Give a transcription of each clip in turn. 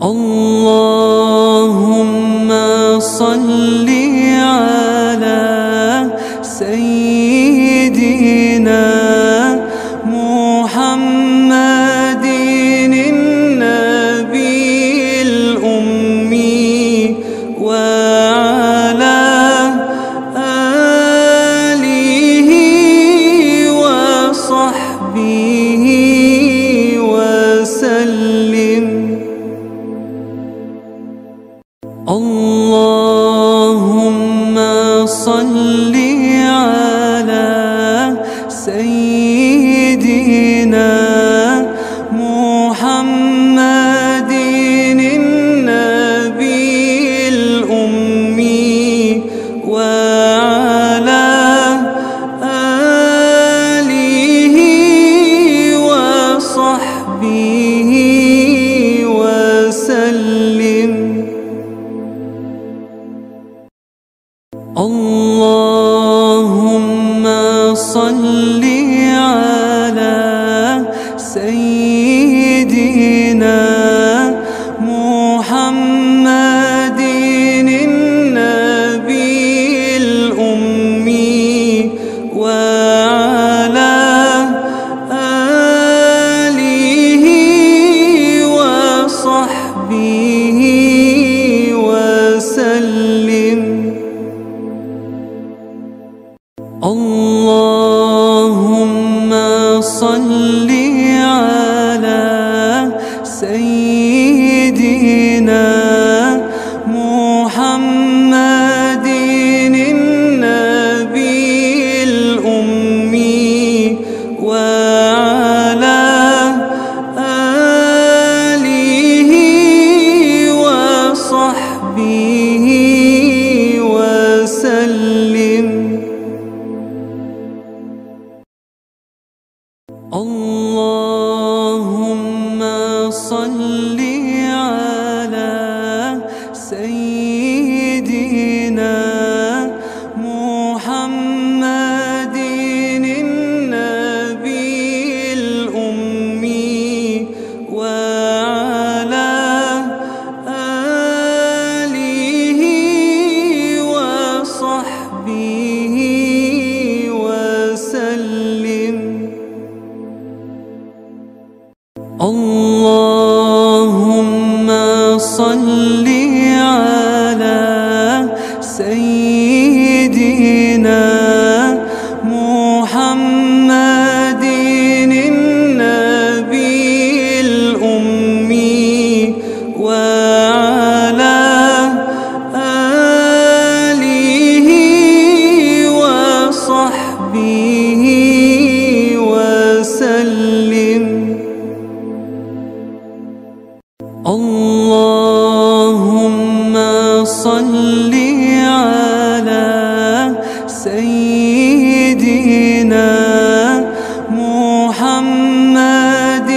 اللهم صل على سيدنا محمد النبي الأمي وعلى آله وصحبه وسلم. اللهم صل على سيدنا محمد النبي الأمي وعلى آله وصحبه وسلم. اللهم صل على سيدنا محمد النبي الأمي وعلى آله وصحبه وسلم. اللهم صل على سيدنا محمد النبي الأمي وعلى آله وصحبه وسلم. اللهم صل على سيدنا محمد النبي الأمي وعلى آله وصحبه وسلم. اللهم صل على سيدنا محمد النبي الأمي وعلى آله وصحبه وسلم. اللهم صل على سيدنا محمد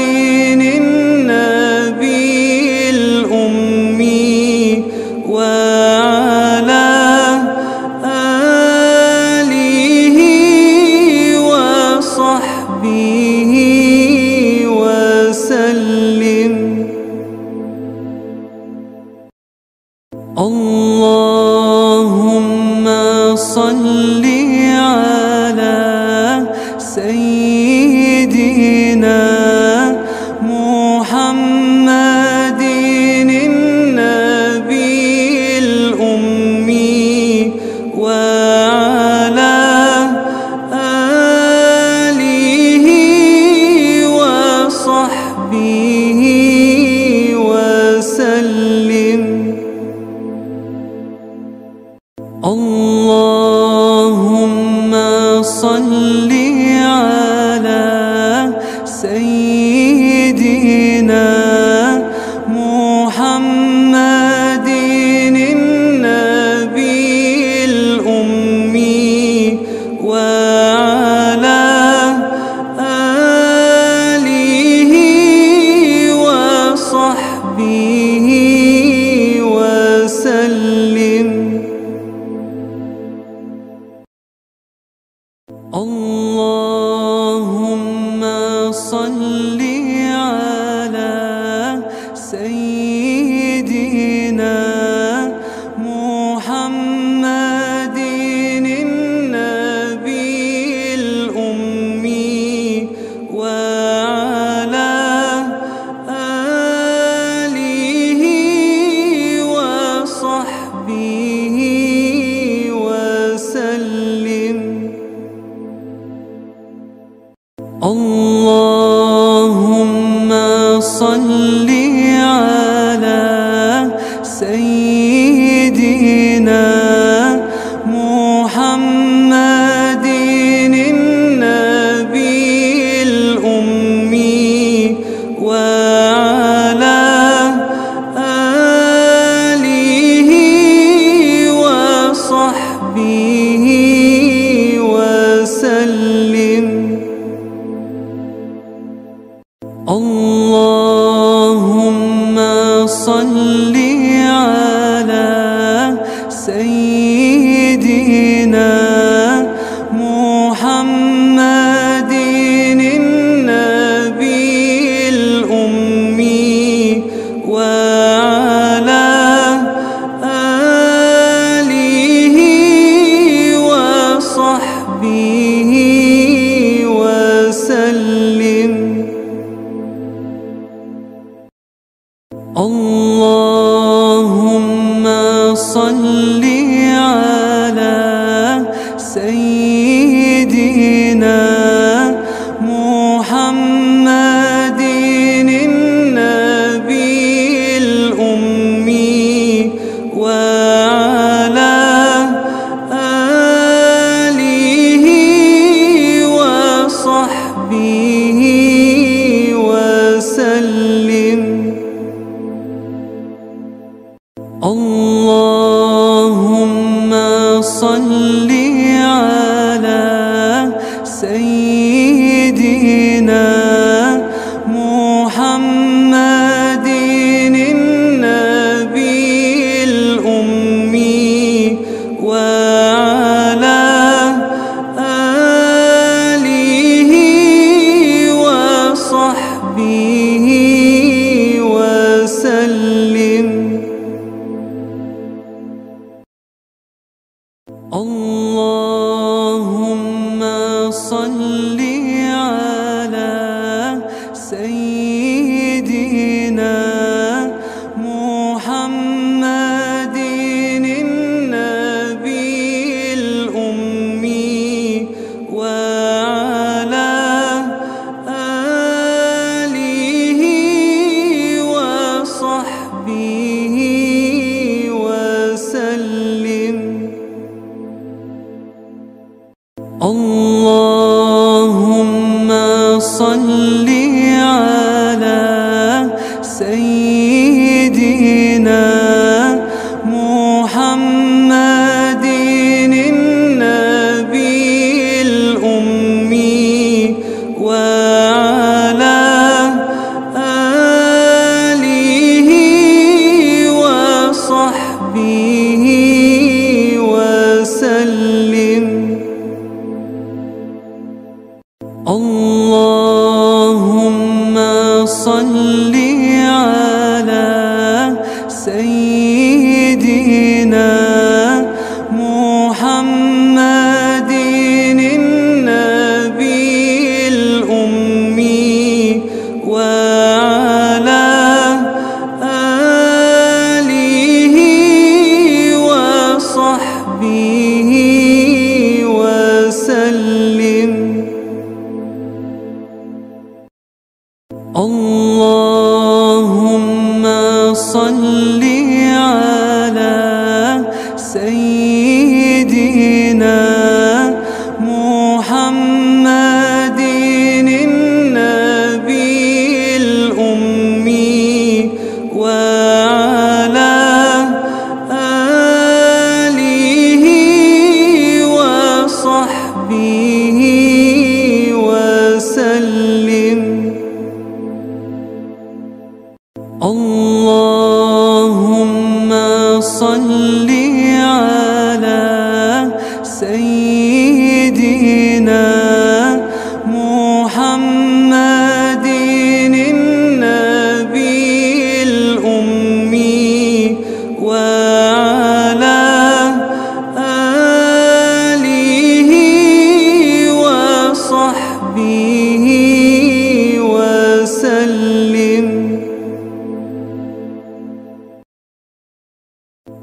النبي الأمي وعلى آله وصحبه وسلم. اللهم صل على سيدنا محمد النبي الأمي وعلى آله وصحبه وسلم. محمد النبي الأمي وعلى آله وصحبه وسلم. اللهم صل على سيدنا محمد النبي الأمي وعلى آله وصحبه وسلم. اللهم صل على سيدنا محمد النبي الأمي وعلى آله وصحبه وسلم. اللهم صل على سيدنا محمد النبي الأمي وعلى آله وصحبه وسلم. اللهم صل على سيدنا محمد النبي الأمي وعلى آله وصحبه وسلم. اللهم صل على سيدنا محمد النبي الأمي وعلى آله وصحبه وسلم. اللهم صل على سيدنا محمد النبي الأمي وعلى آله وصحبه وسلم. اللهم صل على سيدنا محمد النبي الأمي وعلى آله وصحبه وسلم. اللهم صل على سيدنا محمد النبي الأمي وعلى آله وصحبه وسلم. اللهم صل على سيدنا محمد النبي الأمي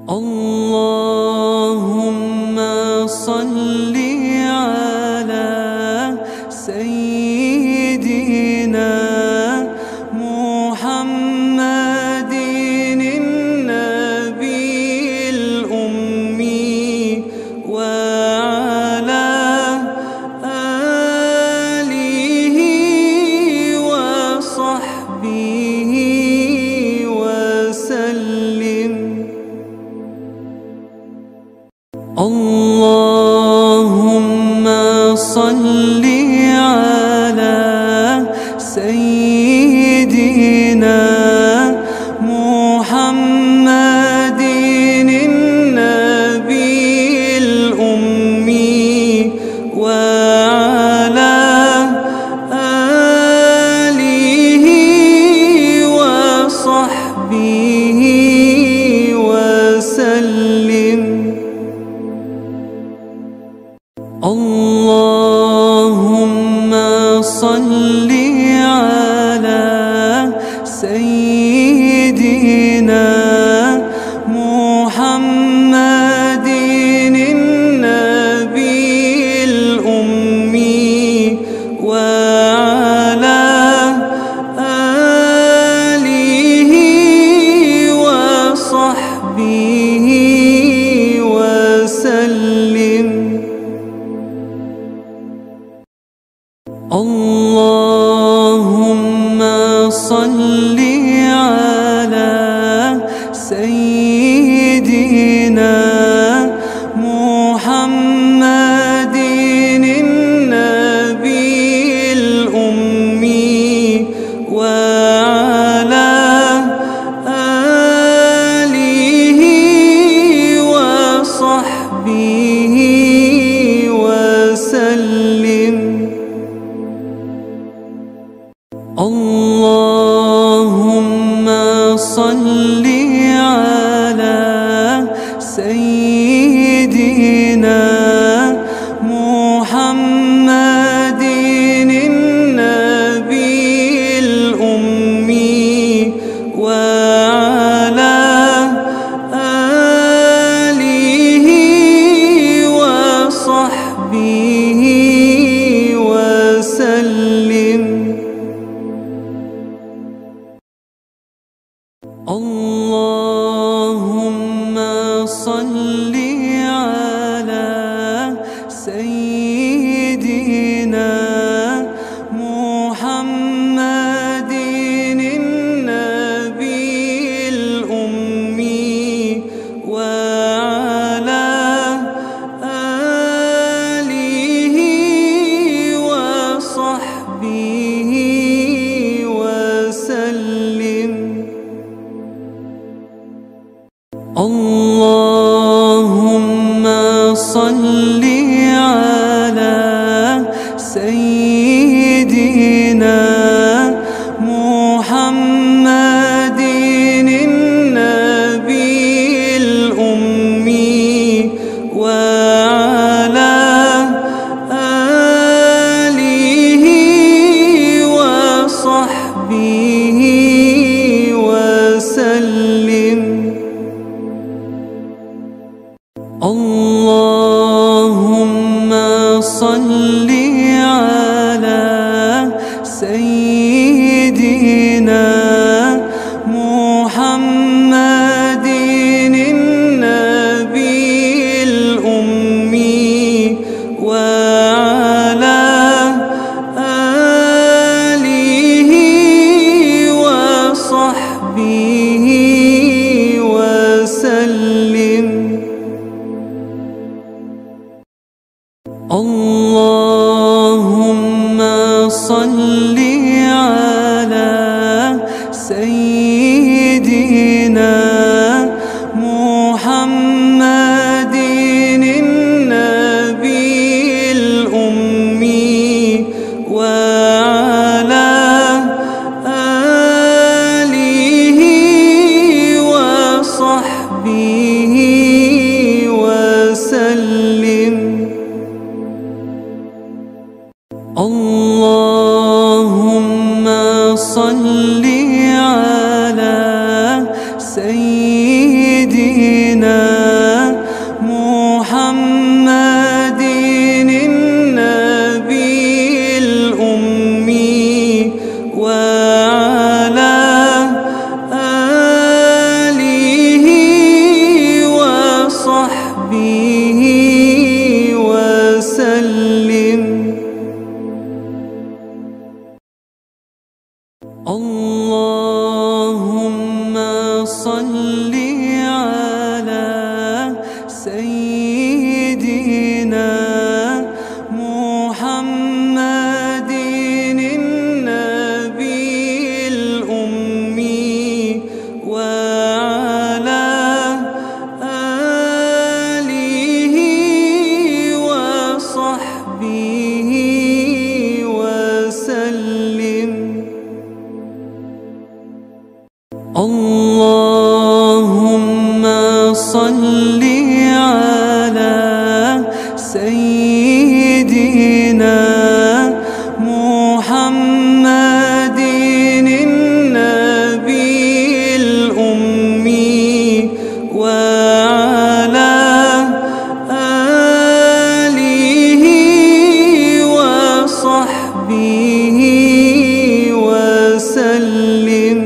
اللهم صل على سيدنا محمد النبي الأمي وعلى آله وصحبه وسلم. اللهم صل على سيدنا محمد النبي الأمي وعلى آله وصحبه وسلم. اللهم صل على سيدنا محمد النبي الأمي وعلى آله وصحبه وسلم. اللهم صل على سيدنا محمد النبي الأمي وعلى آله وصحبه وسلم. اللهم صل على سيدنا محمد النبي الأمي وعلى آله وصحبه وسلم. اللهم صل على سيدنا محمد النبي الأمي وعلى آله وصحبه وسلم. اللهم صل على سيدنا محمد النبي الأمي وعلى آله وصحبه وسلم. اللهم صل على سيدنا محمد النبي الأمي وعلى آله وصحبه وسلم. اللهم صل على سيدنا محمد النبي الأمي وعلى آله وصحبه وسلم. اللهم صل على سيدنا صل على سيدنا محمد النبي الأمي وعلى آله وصحبه وسلم. اللهم صل على سيدنا محمد النبي الأمي وعلى آله وصحبه وسلم.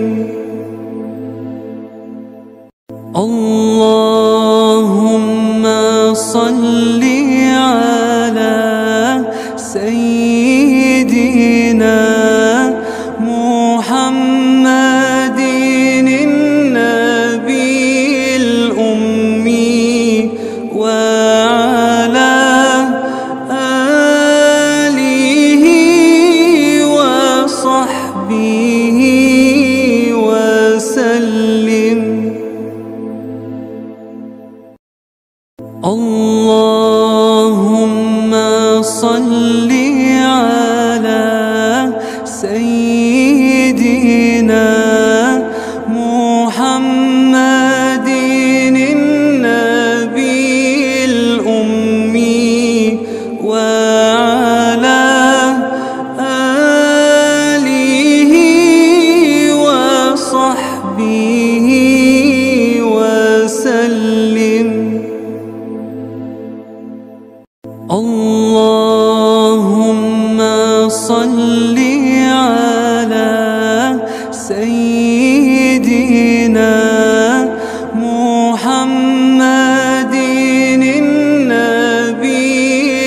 اللهم صل على سيدنا محمد النبي الأمي وعلى آله وصحبه وسلم. اللهم صل على سيدنا محمد النبي الأمي وعلى آله وصحبه وسلم. اللهم صل على سيدنا محمد النبي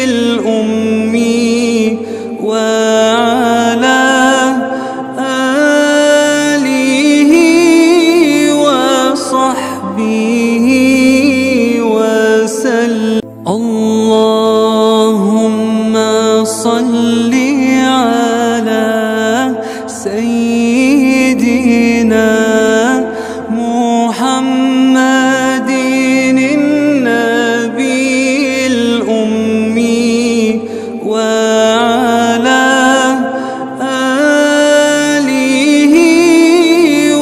الأمي وعلى آله وصحبه وسلم. اللهم صل على سيدنا محمد النبي الأمي وعلى آله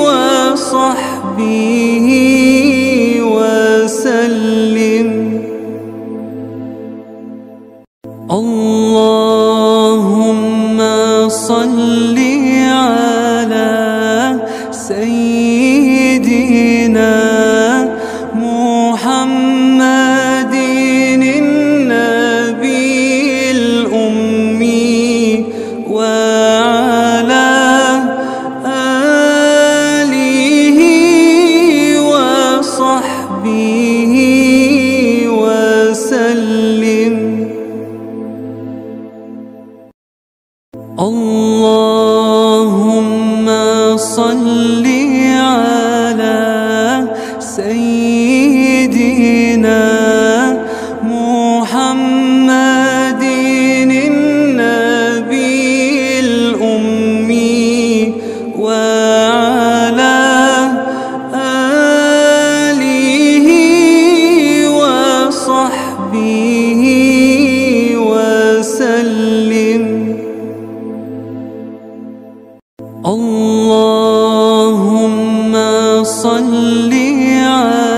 وصحبه وسلم. اللهم صل على سيدنا محمد النبي الأمي وعلى آله وصحبه وسلم. اللهم صل على سيدنا محمد النبي الأمي وعلى آله وصحبه وسلم. اللهم صل على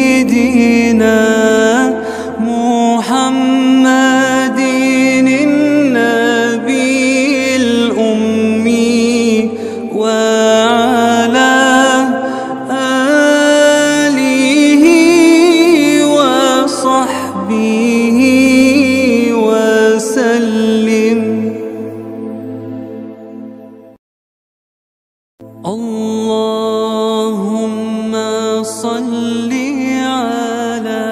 سيدنا محمد النبي الأمي وعلى آله وصحبه وسلم. اللهم صل على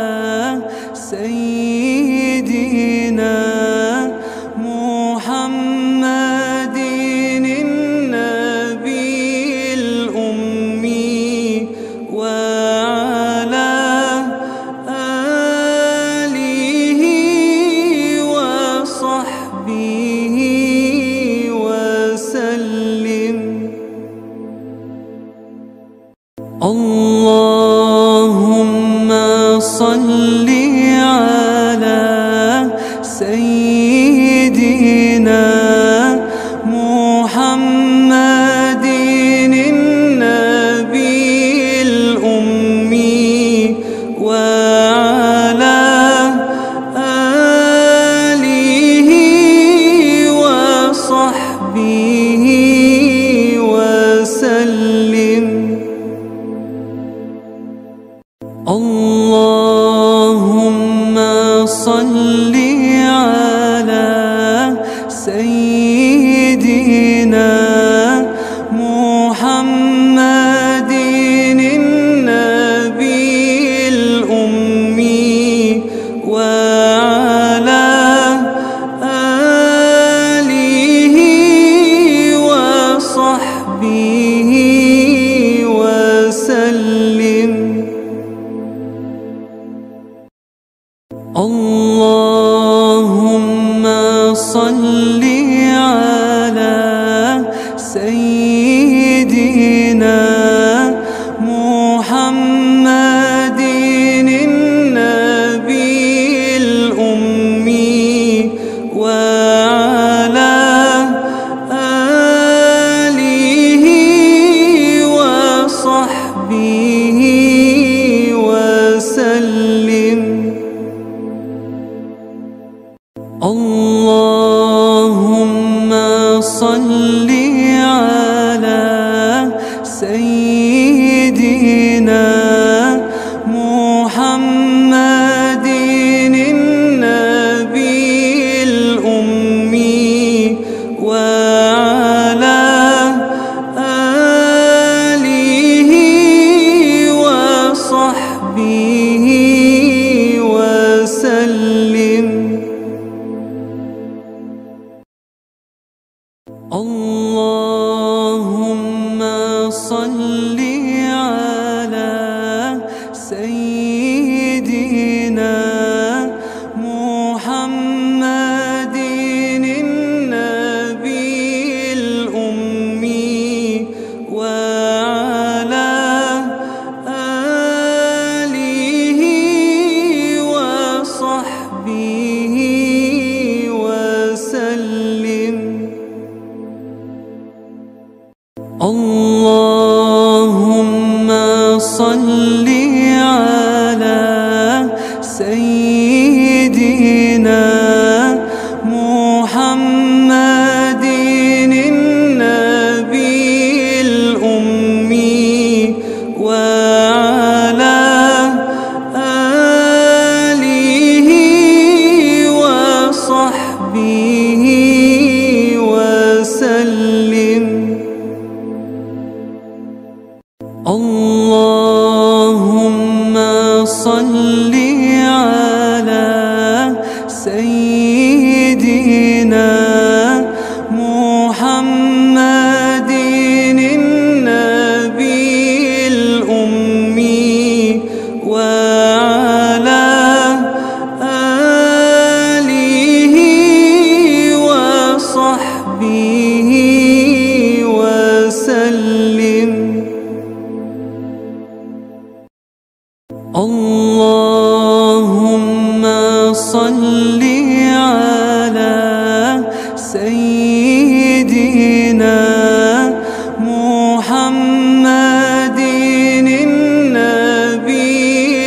سيدنا على سيدنا محمد النبي الأمي وعلى آله وصحبه وسلم. اللهم صل على سيدنا محمد النبي الأمي وعلى آله وصحبه وسلم. اللهم صل على سيدنا محمد النبي الأمي وعلى آله وصحبه وسلم. اللهم صل على سيدنا محمد النبي الأمي وعلى آله وصحبه وسلم. اللهم صل على سيدنا محمد النبي الأمي وعلى آله وصحبه وسلم. اللهم صل على سيدنا محمد النبي الأمي وعلى آله وصحبه وسلم. اللهم صل على سيدنا محمد النبي الأمي وعلى آله وصحبه وسلم. اللهم صل على سيدنا محمد النبي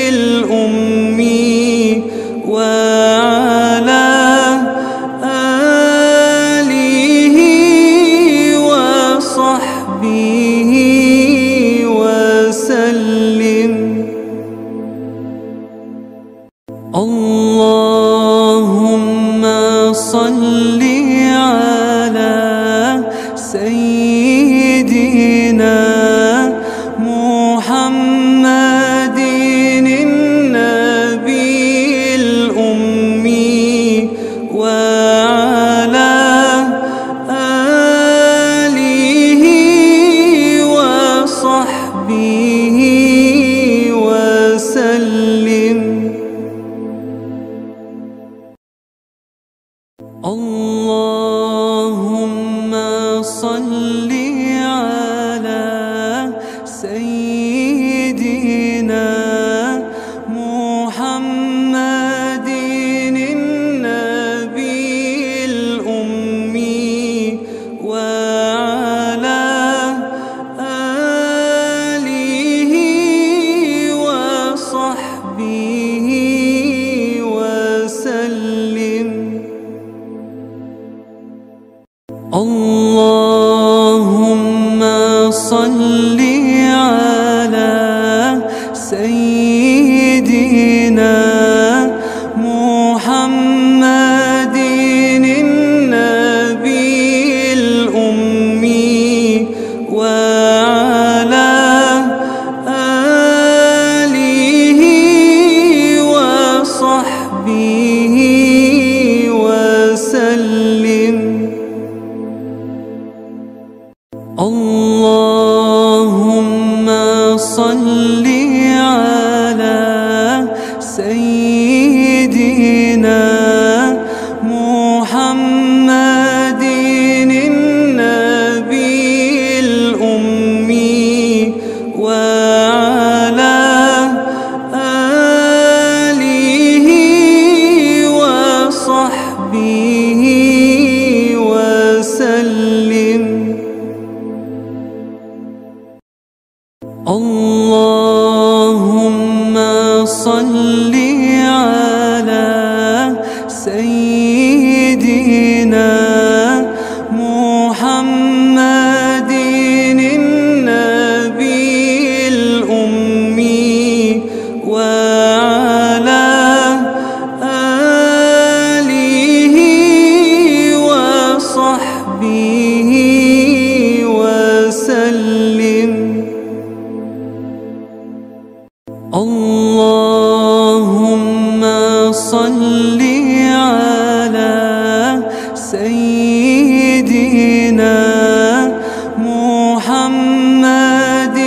الأمي وعلى آله وصحبه وسلم. اللهم صل على سيدنا محمد النبي الأمي وعلى آله وصحبه وسلم. اللهم صل على سيدنا محمد وصحبه وسلم. اللهم صل على سيدنا محمد النبي الأمي وعلى آله وصحبه وسلم. اللهم صل على سيدنا محمد النبي الأمي وعلى آله وصحبه وسلم. اللهم صل على سيدنا محمد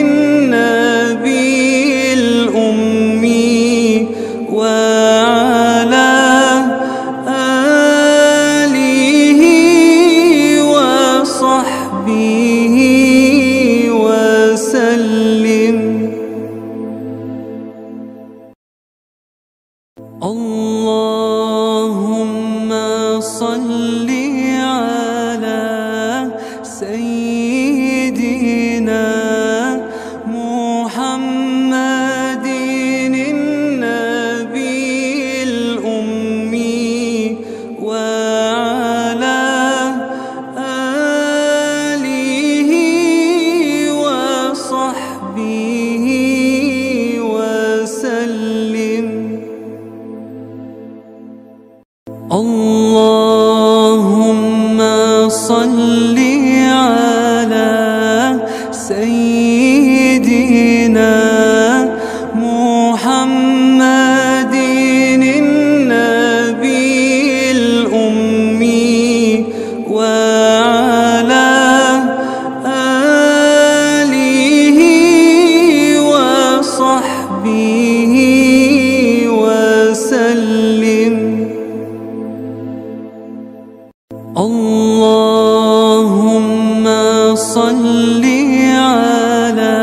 النبي الأمي وعلى آله وصحبه وسلم. اللهم صل على سيدنا محمد النبي الأمي وعلى آله وصحبه وسلم. اللهم صل على سيدنا محمد النبي الأمي وعلى آله وصحبه وسلم. اللهم صل على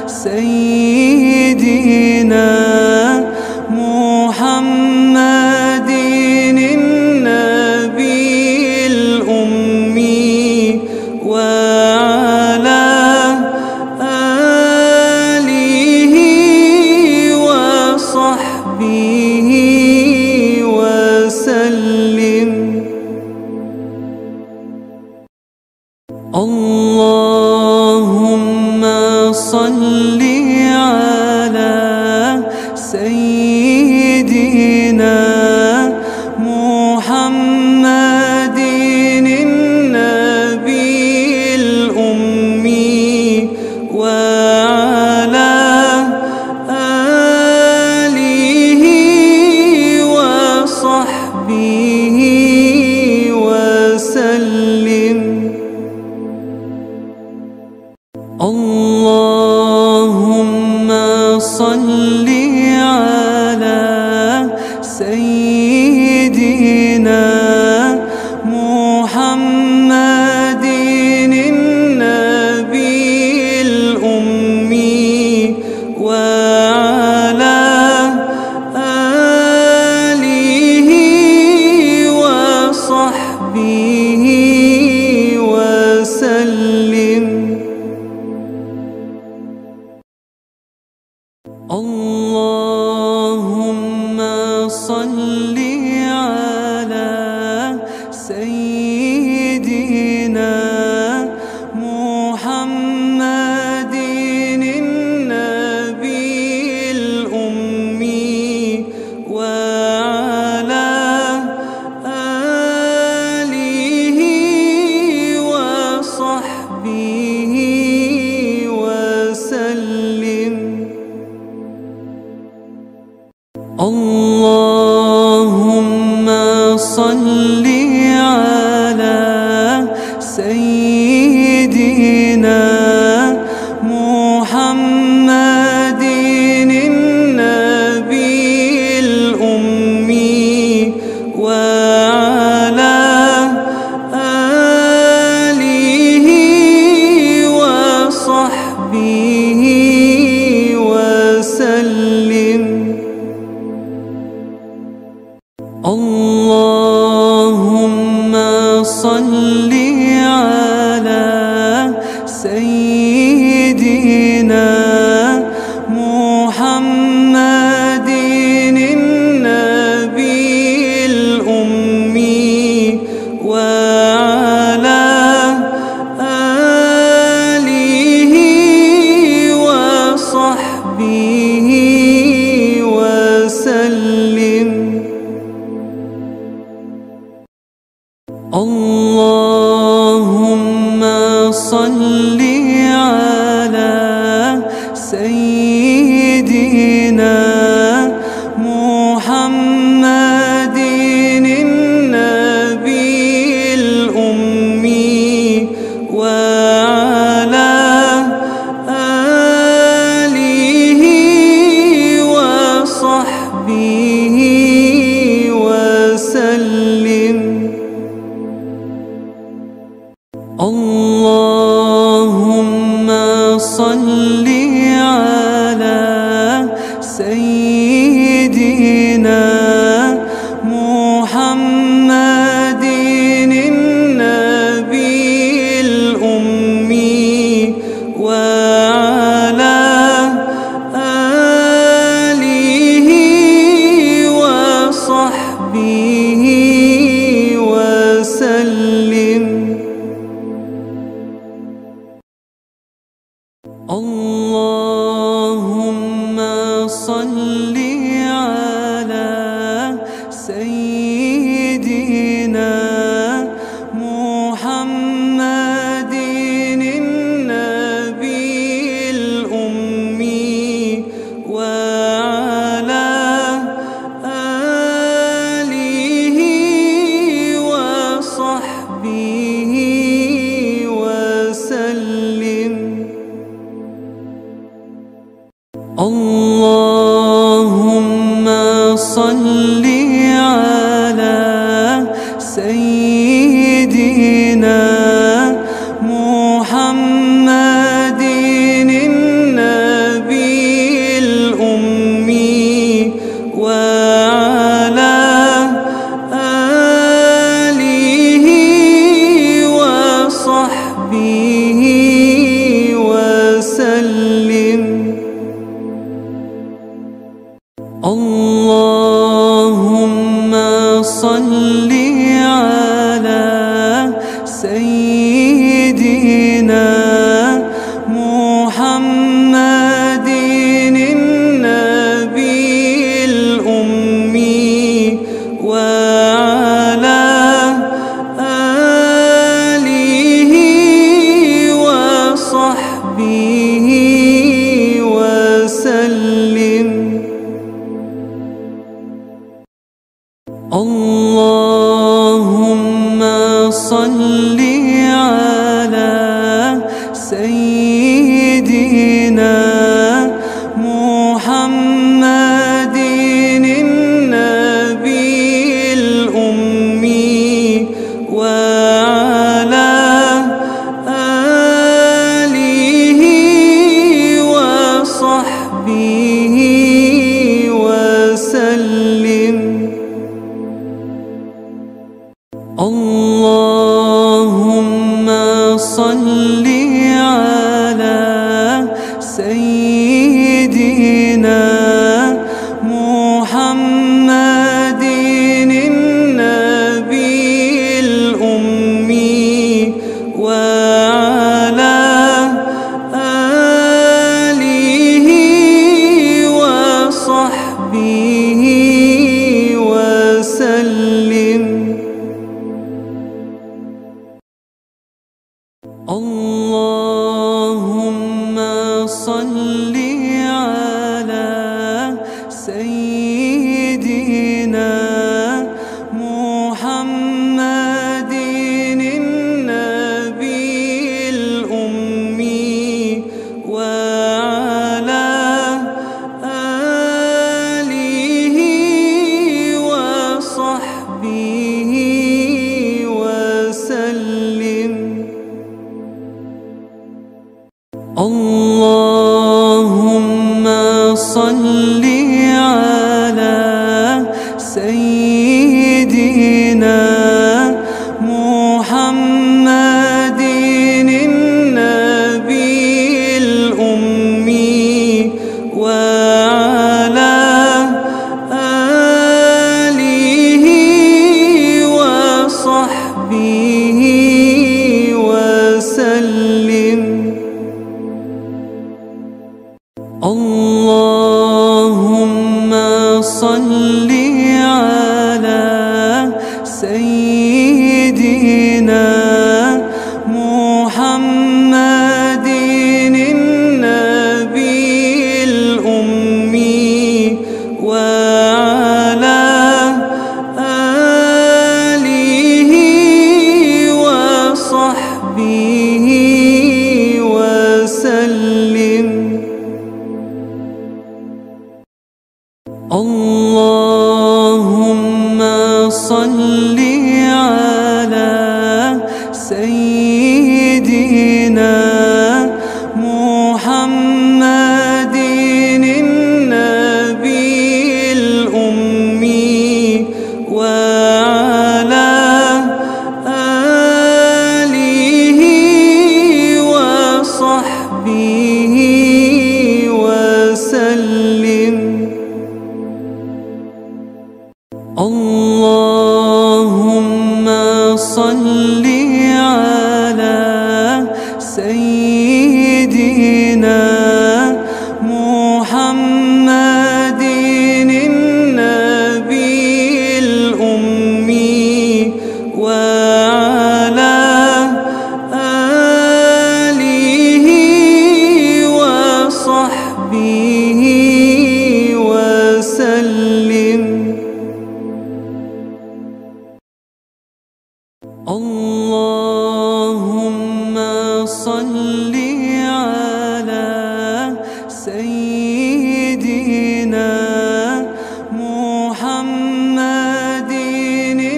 سيدنا محمد النبي الأمي وعلى آله وصحبه وسلم. اللهم صل على سيدنا محمد النبي الأمي وعلى آله وصحبه وسلم. اللهم صل على سيدنا محمد النبي الأمي وعلى آله وصحبه وسلم. اللهم صل على سيدنا محمد النبي الأمي وعلى آله وصحبه وسلم. اللهم صل على سيدنا محمد النبي الأمي وعلى آله وصحبه وسلم. اللهم صل على سيدنا محمد النبي الأمي وعلى آله وصحبه وسلم. اللهم صل على سيدنا محمد النبي الأمي وعلى آله وصحبه وسلم. اللهم صل على سيدنا محمد النبي الأمي وعلى آله وصحبه وسلم. اللهم صل على سيدنا محمد النبي الأمي وعلى آله وصحبه وسلم. اللهم صل على سيدنا محمد النبي الأمي وعلى آله وصحبه وسلم. اللهم صل على سيدنا محمد النبي الأمي وعلى آله وصحبه وسلم. اللهم صل على سيدنا محمد النبي الأمي وعلى آله وصحبه وسلم. اللهم صل على سيدنا محمد النبي الأمي وعلى آله وصحبه وسلم. اللهم صل على سيدنا محمد النبي الأمي وعلى آله وصحبه وسلم. اللهم صل على سيدنا محمد النبي الأمي وعلى آله وصحبه وسلم. اللهم صل على سيدنا محمد النبي الأمي وعلى آله وصحبه وسلم. سيدنا محمد النبي الأمي وعلى آله وصحبه وسلم. اللهم صل على سيدنا محمد النبي الأمي وعلى آله وصحبه وسلم. اللهم صل على سيدنا محمد النبي الأمي وعلى آله وصحبه وسلم. اللهم صل على سيدنا محمد النبي الأمي وعلى آله وصحبه وسلم. اللهم صل على سيدنا محمد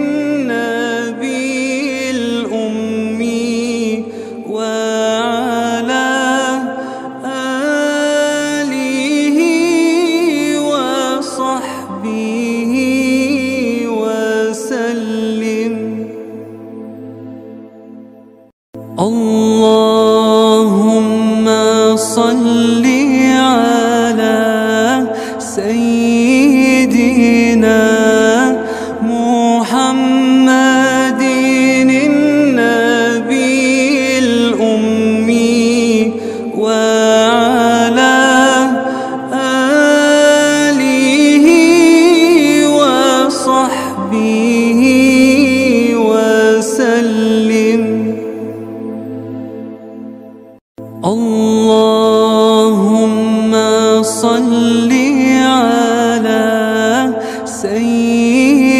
النبي الأمي وعلى آله وصحبه وسلم. اللهم صل على سيدنا محمد النبي الأمي وعلى آله وصحبه وسلم. اللهم صل على سيدنا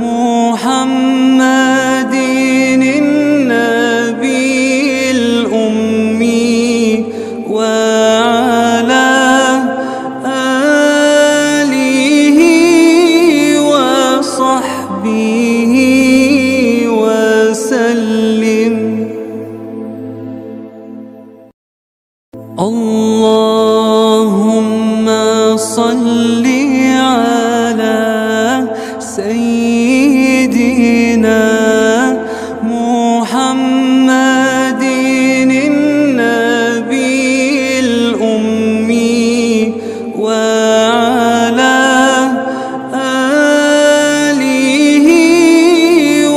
محمد النبي الأمي وعلى آله وصحبه وسلم. اللهم صل على سيدنا محمد النبي الأمي وعلى آله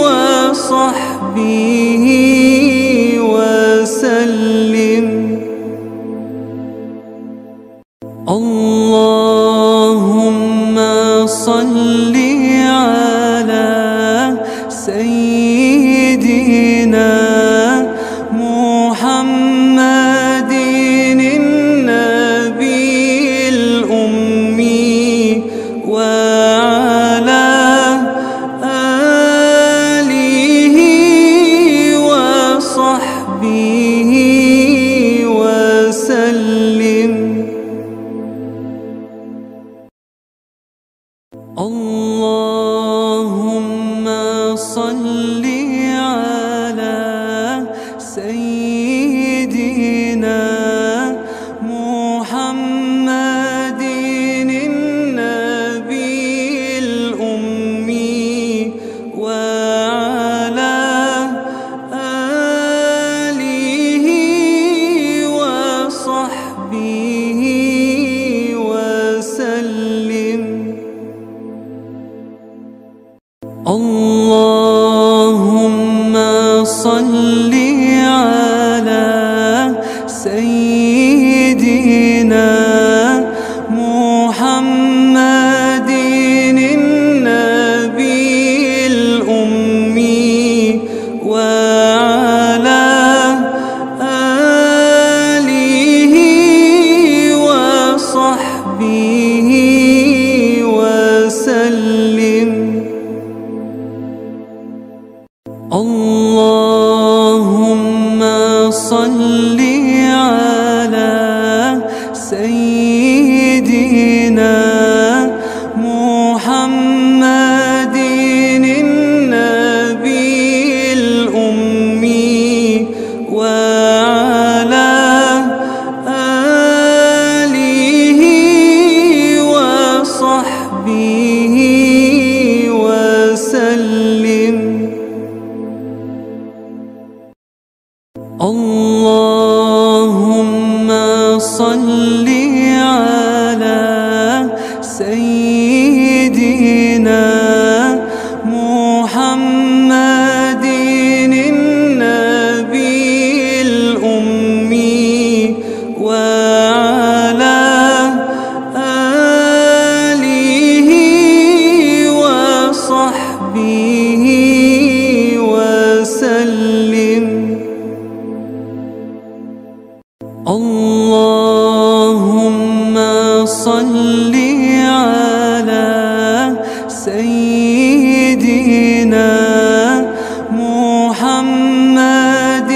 وصحبه وسلم. اللهم صل على سيدنا محمد النبي الأمي وعلى آله وصحبه وسلم. اللهم صل على سيدنا محمد النبي اللهم صل على سيدنا محمد النبي الأمي وعلى آله وصحبه وسلم. اللهم صل على سيدنا محمد النبي الأمي وعلى آله وصحبه وسلم. اللهم صل على سيدنا محمد النبي الأمي وعلى آله وصحبه وسلم. اللهم صل على سيدنا محمد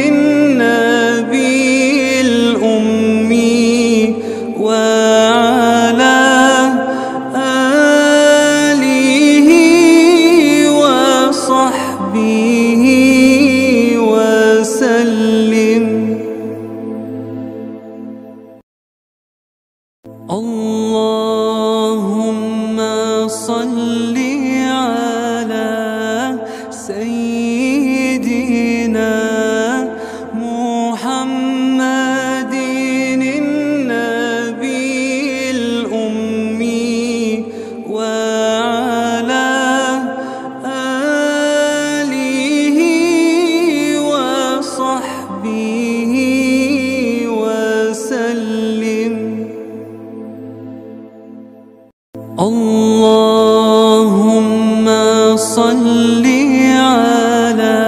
النبي الأمي وعلى آله وصحبه وسلم. اللهم صل على سيدنا محمد النبي الأمي وعلى آله وصحبه وسلم. اللهم صل على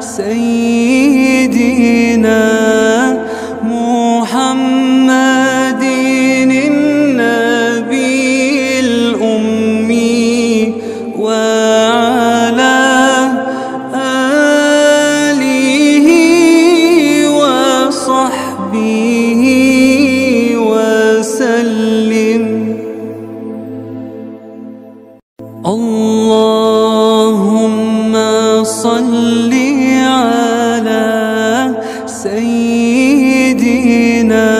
سيدنا محمد النبي الأمي وعلى آله وصحبه وسلم. اللهم صل على سيدنا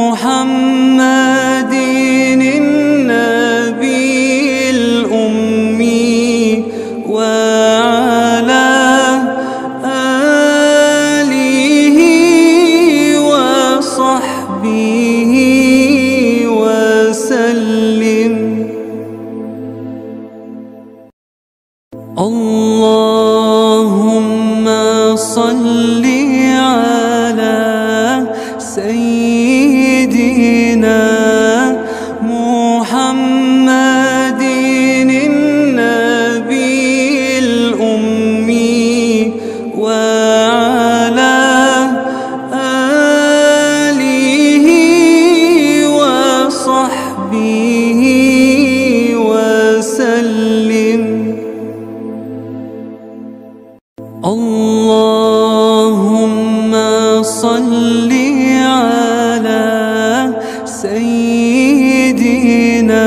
محمد النبي الأمي وعلى آله وصحبه وسلم. اللهم صل على سيدنا محمد النبي الأمي وعلى آله وصحبه وسلم. اللهم صل على سيدنا